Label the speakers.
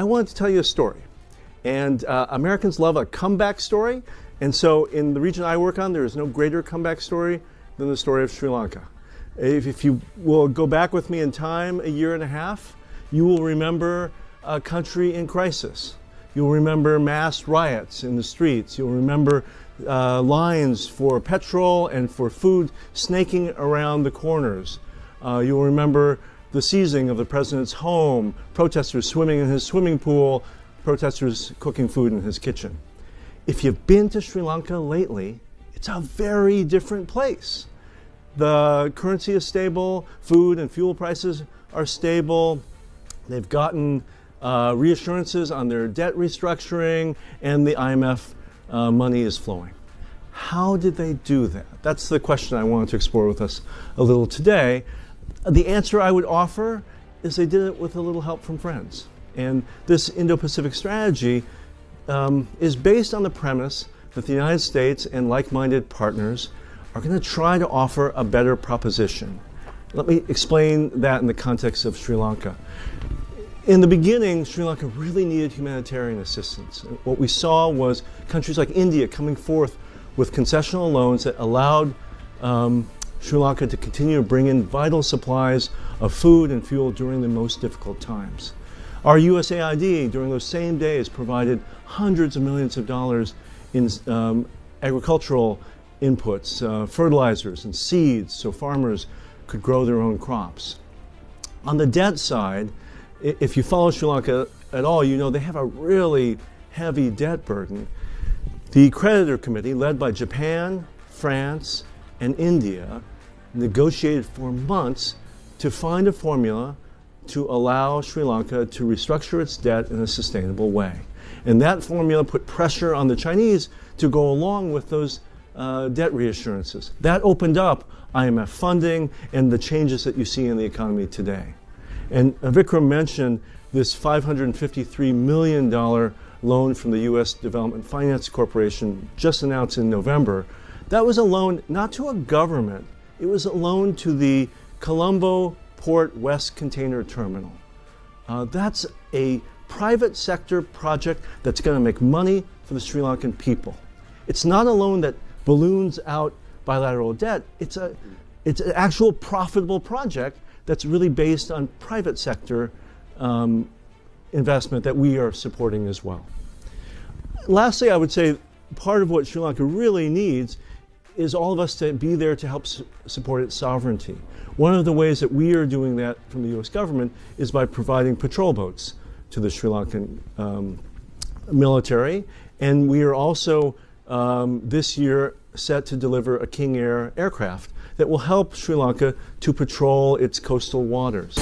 Speaker 1: I wanted to tell you a story. And Americans love a comeback story. And so in the region I work on, there is no greater comeback story than the story of Sri Lanka. If you will go back with me in time a year and a half, you will remember a country in crisis. You'll remember mass riots in the streets. You'll remember lines for petrol and for food snaking around the corners. You'll remember the seizing of the president's home, protesters swimming in his swimming pool, protesters cooking food in his kitchen. If you've been to Sri Lanka lately, it's a very different place. The currency is stable, food and fuel prices are stable. They've gotten reassurances on their debt restructuring, and the IMF money is flowing. How did they do that? That's the question I wanted to explore with us a little today. The answer I would offer is they did it with a little help from friends. And this Indo-Pacific strategy is based on the premise that the United States and like-minded partners are going to try to offer a better proposition. Let me explain that in the context of Sri Lanka. In the beginning, Sri Lanka really needed humanitarian assistance. What we saw was countries like India coming forth with concessional loans that allowed Sri Lanka to continue to bring in vital supplies of food and fuel during the most difficult times. Our USAID during those same days provided hundreds of millions of dollars in agricultural inputs, fertilizers and seeds, so farmers could grow their own crops. On the debt side, if you follow Sri Lanka at all, you know they have a really heavy debt burden. The creditor committee, led by Japan, France, and India, negotiated for months to find a formula to allow Sri Lanka to restructure its debt in a sustainable way. And that formula put pressure on the Chinese to go along with those debt reassurances. That opened up IMF funding and the changes that you see in the economy today. And Vikram mentioned this $553 million loan from the U.S. Development Finance Corporation just announced in November. That was a loan not to a government, it was a loan to the Colombo Port West Container Terminal. That's a private sector project that's going to make money for the Sri Lankan people. It's not a loan that balloons out bilateral debt. It's an actual profitable project that's really based on private sector investment that we are supporting as well. Lastly, I would say part of what Sri Lanka really needs is all of us to be there to help support its sovereignty. One of the ways that we are doing that from the U.S. government is by providing patrol boats to the Sri Lankan military, and we are also this year set to deliver a King Air aircraft that will help Sri Lanka to patrol its coastal waters.